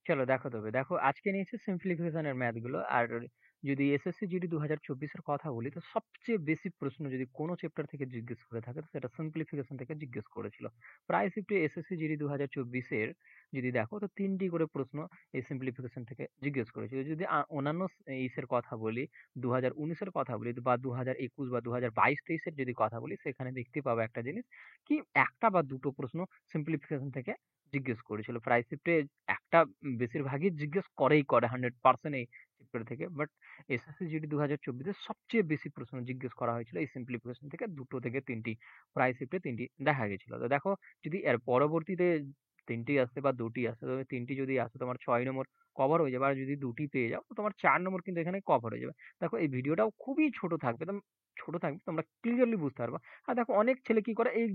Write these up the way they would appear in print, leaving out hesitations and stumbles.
চলো দেখো, তবে দেখো আজকে নিয়েছে সিম্পলিফিকেশনের ম্যাথ গুলো। আর যদি এসএসসি জিডি 2024-এর কথা বলি, তো সবচেয়ে বেশি প্রশ্ন যদি কোনো চ্যাপ্টার থেকে জিজ্ঞেস করে থাকে, তো সেটা সিম্পলিফিকেশন থেকে জিজ্ঞেস করেছিল। প্রায় শিফটে এসএসসি জিডি 2024-এর যদি দেখো, তো 3টি করে প্রশ্ন এই সিম্পলিফিকেশন থেকে জিজ্ঞেস করেছিল। যদি অন্যান্য ইসের কথা বলি, 2019-এর কথা বলি, বা 2021 বা 2022-23-এর যদি কথা বলি, সেখানে দেখতে পাবো একটা জিনিস, কি একটা বা দুটো প্রশ্ন সিম্পলিফিকেশন থেকে জিজ্ঞেস করেছিল। প্রায় শিফটে একটা বেশিরভাগই জিজ্ঞেস করেই করে 100% এই চ্যাপ্টার থেকে। বাট এসএসসি জিডি 2024-এ সবচেয়ে বেশি প্রশ্ন জিজ্ঞেস করা হয়েছিল এই সিম্পলিফিকেশন থেকে, দুটো থেকে তিনটি, প্রায় শিফটে তিনটি দেখা গেছিল। তো দেখো, যদি এর পরবর্তীতে তিনটি আসে বা দুটি আসে, তবে তিনটি যদি আসে তোমার 6 নম্বর কভার হয়ে যাবে, আর যদি দুটি পেয়ে যাও তো তোমার 4 নম্বর কিন্তু এখানে কভার হয়ে যাবে। দেখো এই ভিডিওটাও খুবই ছোট থাকবে, একদম ছোট থাকবে, তোমরা ক্লিয়ারলি বুঝতে পারবা। আর দেখো অনেক ছেলে কি করে, এই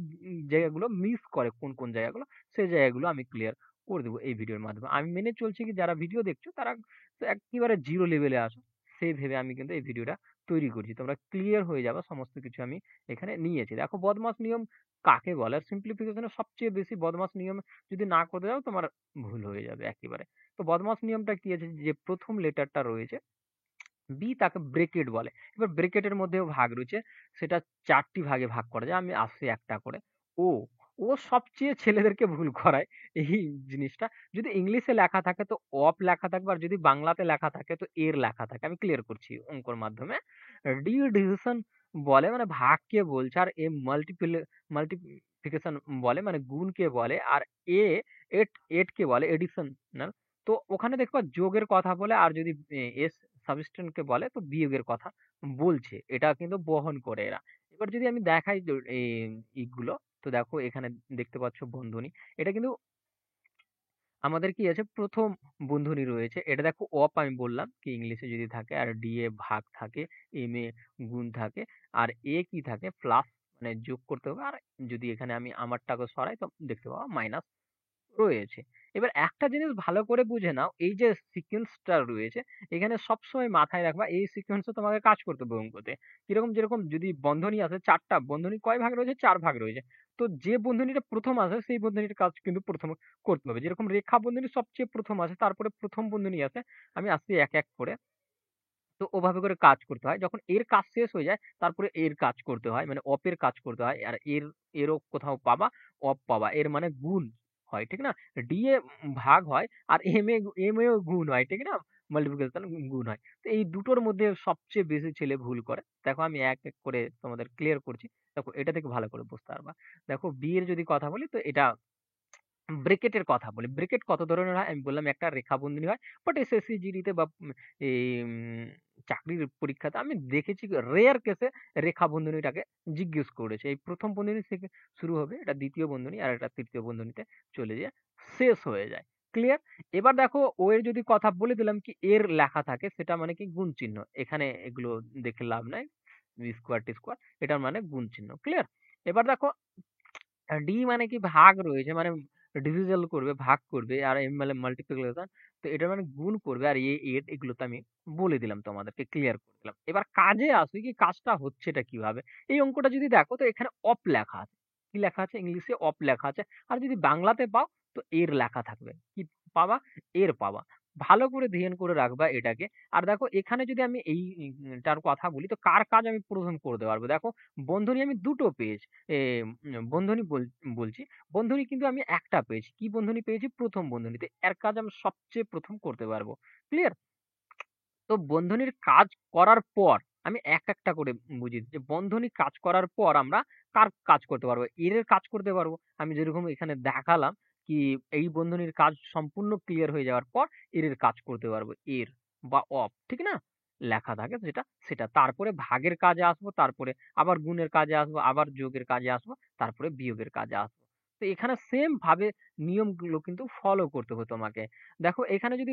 জায়গাগুলো মিস করে, কোন কোন জায়গাগুলো, সেই জায়গাগুলো আমি ক্লিয়ার করে দেবো এই ভিডিওর মাধ্যমে। আমি মেনে চলছি কি, যারা ভিডিও দেখছো তারা তো একেবারে জিরো লেভেলে আসো, সেই ভেবে আমি কিন্তু এই ভিডিওটা তৈরি করছি। তোমরা ক্লিয়ার হয়ে যাবে, সমস্ত কিছু আমি এখানে নিয়েছি। দেখো বদমাস নিয়ম কাকে বলে, আর সিম্পলিফিকেশনের সবচেয়ে বেশি বদমাস নিয়ম যদি না করতে যাও, তোমার ভুল হয়ে যাবে একেবারে। তো বদমাস নিয়মটা কি আছে, যে প্রথম লেটারটা রয়েছে বি, তাকে ব্রেকেট বলে। এবার ব্রেকেটের মধ্যেও ভাগ রয়েছে, সেটা 4টি ভাগে ভাগ করা যায়, আমি আসছি একটা করে। ও, ও সবচেয়ে ছেলেদেরকে ভুল করায় এই জিনিসটা। যদি ইংলিশে লেখা থাকে তো অফ লেখা থাকবে, আর যদি বাংলাতে লেখা থাকে তো এর লেখা থাকে। আমি ক্লিয়ার করছি অঙ্কর মাধ্যমে। ডি ডিভিশন বলে, মানে ভাগকে বলছে। আর এ মাল্টিপ্লিকেশন বলে, মানে গুণকে বলে। আর এ এট এট কে বলে এডিশন। তো ওখানে দেখবা যোগের কথা বলে, আর যদি এস সাবস্টেন্সকে বলে তো বিয়োগের কথা বলছে। এটা কিন্তু বহন করে এরা। এবার যদি আমি দেখাই ইগুলো, তো দেখো এখানে দেখতে পাচ্ছ বন্ধনী। এটা কিন্তু আমাদের কি আছে, প্রথম বন্ধনী রয়েছে। এটা দেখো অপ, আমি বললাম কি ইংলিশে যদি থাকে, আর ডি এ ভাগ থাকে, এম এ গুণ থাকে, আর এ কি থাকে প্লাস, মানে যোগ করতে হবে। আর যদি এখানে আমি আমারটাকে সরাই, তো দেখতে পাবো মাইনাস রয়েছে। এবার একটা জিনিস ভালো করে বুঝে নাও, এই যে সিকোয়েন্সটা রয়েছে, এখানে সবসময় মাথায় রাখবা এই সিকোয়েন্সে তোমাকে কাজ করতে হবে অঙ্কতে। কিরকম, যেরকম যদি বন্ধনী আছে, 4টা বন্ধনী কয় ভাগ রয়েছে, 4 ভাগ রয়েছে। তো যে বন্ধনীটা প্রথম আসে সেই বন্ধনীর কাজ কিন্তু প্রথম করতে হবে। যেরকম রেখা বন্ধনী সবচেয়ে প্রথম আসে, তারপরে প্রথম বন্ধনী আছে। আমি আসছি এক এক করে। তো ওভাবে করে কাজ করতে হয়। যখন এর কাজ শেষ হয়ে যায়, তারপরে এর কাজ করতে হয়, মানে অপের কাজ করতে হয়। আর এরও কোথাও পাবা, অপ পাবা, এর মানে গুণ হয়, ঠিক না? ডি এ ভাগ হয়, আর এম এও গুণ হয়, ঠিক না? মাল্টিপ্লিকেশন গুণ হয়। তো এই দুটোর মধ্যে সবচেয়ে বেশি ছেলে ভুল করে। দেখো আমি এক এক করে তোমাদের ক্লিয়ার করছি। দেখো এটা থেকে ভালো করে বুঝতে পারবা। দেখো বি এর যদি কথা বলি, তো এটা ব্রেকেটের কথা বলি। ব্রেকেট কত ধরনের হয় আমি বললাম, একটা রেখা বন্ধনী হয়। বাট এসএসসি জিডিতে বা এই চাকরির পরীক্ষাতে আমি দেখেছি রেয়ার কেসে রেখা বন্ধনীটাকে জিজ্ঞেস করেছে। এই প্রথম বন্ধনী থেকে শুরু হবে, এটা দ্বিতীয় বন্ধনী, আর এটা তৃতীয় বন্ধনীতে চলে যায়, শেষ হয়ে যায়। ক্লিয়ার? এবার দেখো ও এর যদি কথা বলে দিলাম কি এর লেখা থাকে, সেটা মানে কি গুণ চিহ্ন। এখানে এগুলো দেখে লাভ নাই, স্কোয়ার টি স্কোয়ার, এটার মানে গুণ চিহ্ন। ক্লিয়ার? এবার দেখো ডি মানে কি ভাগ রয়েছে, মানে ডিভিজিবল করবে, ভাগ করবে। আর এম মানে মাল্টিপ্লিকেশন, তো এটা মানে গুণ করবে। আর এ এট, এগুলো তো আমি বলে দিলাম, তোমাদেরকে ক্লিয়ার করে দিলাম। এবার কাজে আসি, কি কাজটা হচ্ছেটা কিভাবে। এই অঙ্কটা যদি দেখো, তো এখানে অপ লেখা আছে। কি লেখা আছে, ইংলিশে অপ লেখা আছে। আর যদি বাংলাতে পাও, তো এর লেখা থাকবে। কি পাবা, এর পাবা। ভালো করে ধ্যান করে রাখবা এটাকে। আর দেখো এখানে যদি আমি এইটার কথা বলি, তো কার কাজ আমি প্রথম করতে পারবো। দেখো বন্ধনী আমি দুটো পেয়েছি, বন্ধনী বলছি। বন্ধনী কিন্তু আমি একটা পেয়েছি। কি বন্ধনী পেয়েছি, প্রথম বন্ধনীতে। এর কাজ আমি সবচেয়ে প্রথম করতে পারবো। ক্লিয়ার? তো বন্ধনীর কাজ করার পর আমি এক একটা করে বুঝিয়ে দিচ্ছি। বন্ধনী কাজ করার পর আমরা কার কাজ করতে পারবো, এর কাজ করতে পারবো। আমি যেরকম এখানে দেখালাম, কি এই বন্ধনীর কাজ সম্পূর্ণ ক্লিয়ার হয়ে যাওয়ার পর এর কাজ করতে পারবো, এর বা অফ, ঠিক না? লেখা থাকে যেটা, সেটা। তারপরে ভাগের কাজে আসবো, তারপরে আবার গুণের কাজে আসবো, আবার যোগের কাজে আসবো, তারপরে বিয়োগের কাজে আসবো। তো এখানে সেম ভাবে নিয়মগুলো কিন্তু ফলো করতে হবে তোমাকে। দেখো এখানে যদি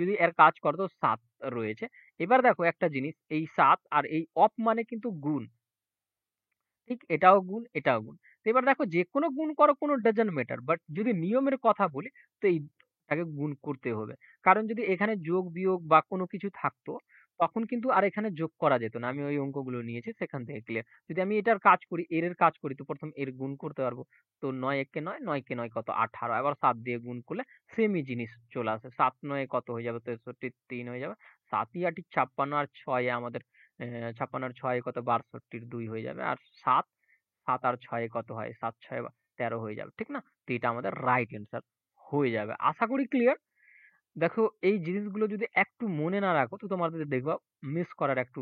যদি এর কাজ করো, তো 7 রয়েছে। এবার দেখো একটা জিনিস, এই 7 আর এই অফ মানে কিন্তু গুণ। ঠিক, এটাও গুণ, এটাও গুণ। তো এবার দেখো যে কোনো গুণ করো, কোনো ডাজন্ট ম্যাটার। বাট যদি নিয়মের কথা বলি, তো এইটাকে গুণ করতে হবে। কারণ যদি এখানে যোগ বিয়োগ বা কোনো কিছু থাকতো, তখন কিন্তু আর এখানে যোগ করা যেত না। আমি ওই অঙ্কগুলো নিয়েছি সেখান থেকে ক্লিয়ার। যদি আমি এটার কাজ করি, এর কাজ করি, তো ১ম এর গুণ করতে পারবো। তো ৯ একে ৯, ৯ কে ৯ কত? ১৮। আবার ৭ দিয়ে গুণ করলে সেমই জিনিস চলে আসে। ৭ ৯ কত হয়ে যাবে? ৬৩, ৩ হয়ে যাবে। ৭ ই ৮ ৫৬ আর ৬ এ আমাদের ৫৬ আর ৬ এ কত? ৬২ র ২ হয়ে যাবে। আর ৭, ৭ আর ৬ এ কত হয়? ৭ ৬ ১৩ হয়ে যাবে। ঠিক না? তো এটা আমাদের রাইট অ্যান্সার হয়ে যাবে। আশা করি ক্লিয়ার। দেখো এই জিনিসগুলো যদি একটু মনে না রাখো তো তোমাদের দেখবা মিস করার একটু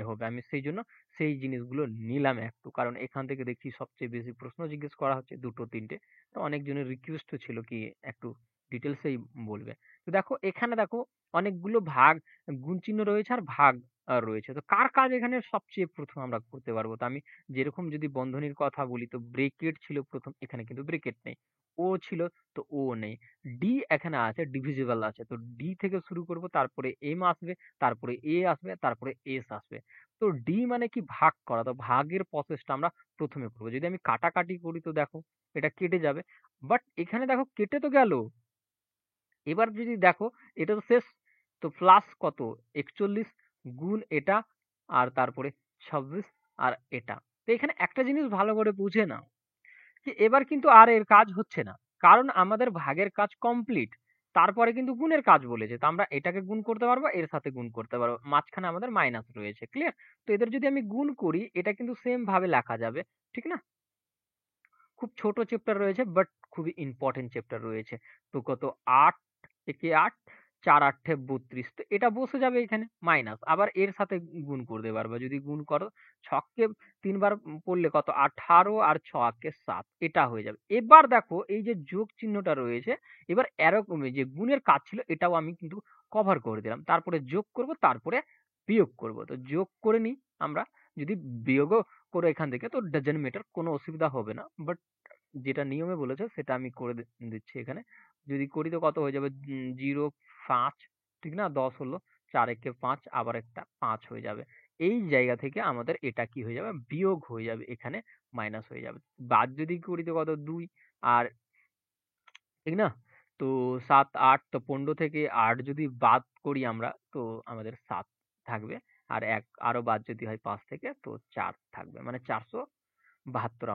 হবে। আমি সেই জন্য সেই জিনিসগুলো নিলাম একটু। কারণ এখান থেকে দেখছি সবচেয়ে বেশি প্রশ্ন জিজ্ঞেস করা হচ্ছে ২ টো ৩ টে। তো অনেকজনের রিকোয়েস্টও ছিল কি একটু ডিটেইলসেই বলবে। তো দেখো এখানে দেখো অনেকগুলো ভাগ গুণ চিহ্ন রয়েছে আর ভাগ রয়েছে। তো কার কাজ এখানে সবচেয়ে ১ম আমরা করতে পারবো? তো আমি যেরকম যদি বন্ধনীর কথা বলি তো ব্রেকেট ছিল ১ম, এখানে কিন্তু ব্রেকেট নেই। ও ছিল, তো ও নেই। ডি এখানে আছে, ডিভিজিবল আছে। তো ডি থেকে শুরু করব, তারপরে এম আসবে, তারপরে এ আসবে, তারপরে এস আসবে। তো ডি মানে কি? ভাগ করা। তো ভাগের প্রসেসটা আমরা ১ম এ করব। যদি আমি কাটাকাটি করি তো দেখো এটা কেটে যাবে। বাট এখানে দেখো কেটে তো গেল। এবার যদি দেখো এটা তো শেষ। তো প্লাস কত? ৪১ গুণ এটা আর তারপরে ২৬ আর এটা। তো এখানে একটা জিনিস ভালো করে বুঝে নাও যে এবার কিন্তু আর এর কাজ হচ্ছে না। কারণ আমাদের ভাগের কাজ কমপ্লিট। তারপরে কিন্তু গুণের কাজ বলেছে। তো আমরা এটাকে গুণ করতে পারবো, এর সাথে গুণ করতে পারবো। মাঝখানে আমাদের মাইনাস রয়েছে। ক্লিয়ার? তো এদের যদি আমি গুণ করি এটা কিন্তু সেম ভাবে লেখা যাবে। ঠিক না? খুব ছোট চ্যাপ্টার রয়েছে বাট খুবই ইম্পর্টেন্ট চ্যাপ্টার রয়েছে। তো কত? ৮ একে ৮, ৪ ৮ ৩২। তো এটা বসে যাবে এখানে মাইনাস। আবার এর সাথে গুণ করতে পারবা। যদি গুণ করো ৬ কে ৩ বার পড়লে কত? ১৮ আর ৬ কে ৭। এটা হয়ে যাবে। এবার দেখো এই যে যোগ চিহ্নটা রয়েছে, এবার এরকমই যে গুণের কাজ ছিল এটাও আমি কিন্তু কভার করে দিলাম। তারপরে যোগ করব, তারপরে বিয়োগ করব। তো যোগ করে নিই আমরা। যদি বিয়োগও করে এখান থেকে তো ডাজন্ট ম্যাটার, কোনো অসুবিধা হবে না। বাট যেটা নিয়মে বলেছে সেটা আমি করে দিচ্ছি এখানে। যদি করি তো কত হয়ে যাবে? ০ ৫, ঠিক না? ১০ হলো। ৪ একে ৫, আবার একটা ৫ হয়ে যাবে। এই জায়গা থেকে আমাদের এটা কি হয়ে যাবে? বিয়োগ হয়ে যাবে। এখানে মাইনাস হয়ে যাবে। বাদ যদি করি তো কত? ২ আর, ঠিক না? তো ৭ ৮, তো ১৫ থেকে ৮ যদি বাদ করি আমরা তো আমাদের ৭ থাকবে। আর ১ আরো বাদ যদি হয় ৫ থেকে তো ৪ থাকবে। মানে ৪৭২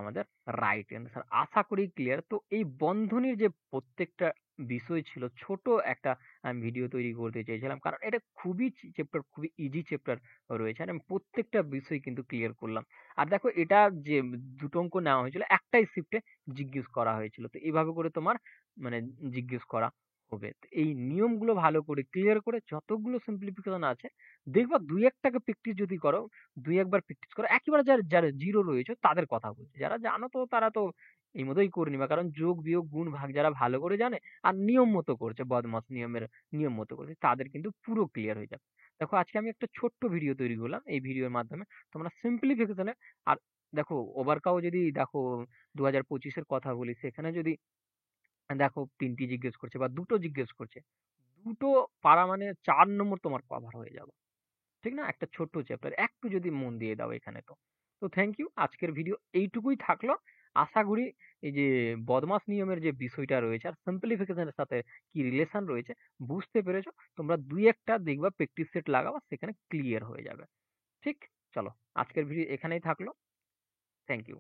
আমাদের রাইট অ্যান্সার। আশা করি ক্লিয়ার। তো এই বন্ধনীর যে প্রত্যেকটা বিষয় ছিল, ছোট একটা আমি ভিডিও তৈরি করতে চেয়েছিলাম। কারণ এটা খুবই চ্যাপ্টার, খুবই ইজি চ্যাপ্টার রয়েছে। আর আমি প্রত্যেকটা বিষয় কিন্তু ক্লিয়ার করলাম। আর দেখো এটা যে ২ টো অঙ্ক নেওয়া হয়েছিল একটাই শিফটে জিজ্ঞেস করা হয়েছিল। তো এভাবে করে তোমার মানে জিজ্ঞেস করা হবে। তো এই নিয়মগুলো ভালো করে ক্লিয়ার করে যতগুলো সিম্পলিফিকেশন আছে দেখবা ২-১ টাকে প্র্যাকটিস যদি করো, ২-১ বার প্র্যাকটিস করো। একেবারে যারা জিরো রয়েছে তাদের কথা বলছি। যারা জানো তো তারা তো এই মতোই করে নিবা। কারণ যোগ, বিয়োগ, গুণ, ভাগ যারা ভালো করে জানে আর নিয়ম মতো করছে, বদমাস নিয়মের নিয়ম মতো করছে, তাদের কিন্তু পুরো ক্লিয়ার হয়ে যাবে। দেখো আজকে আমি একটা ছোট্ট ভিডিও তৈরি করলাম। এই ভিডিওর মাধ্যমে তোমরা সিম্পলিফিকেশন এর, আর দেখো ওভারকাও যদি দেখো ২০২৫ এর কথা বলি, সেখানে যদি দেখো ৩ টি জিজ্ঞেস করছে বা ২ টো জিজ্ঞেস করছে। ২ টো পারা মানে ৪ নম্বর তোমার কভার হয়ে যাবে। ঠিক না? একটা ছোট্ট চ্যাপ্টার। একটু যদি মন দিয়ে দাও এখানে তো। তো থ্যাংক ইউ। আজকের ভিডিও এইটুকুই থাকলো। আশা করি এই যে বদমাস নিয়মের যে বিষয়টা রয়েছে আর সিম্পলিফিকেশন এর সাথে কি রিলেশন রয়েছে বুঝতে পেরেছো। তোমরা ২-১ টা দেখবা প্র্যাকটিস সেট লাগাবা, সেখানে ক্লিয়ার হয়ে যাবে। ঠিক? চলো আজকের ভিডিও এখানেই থাকলো। Thank you.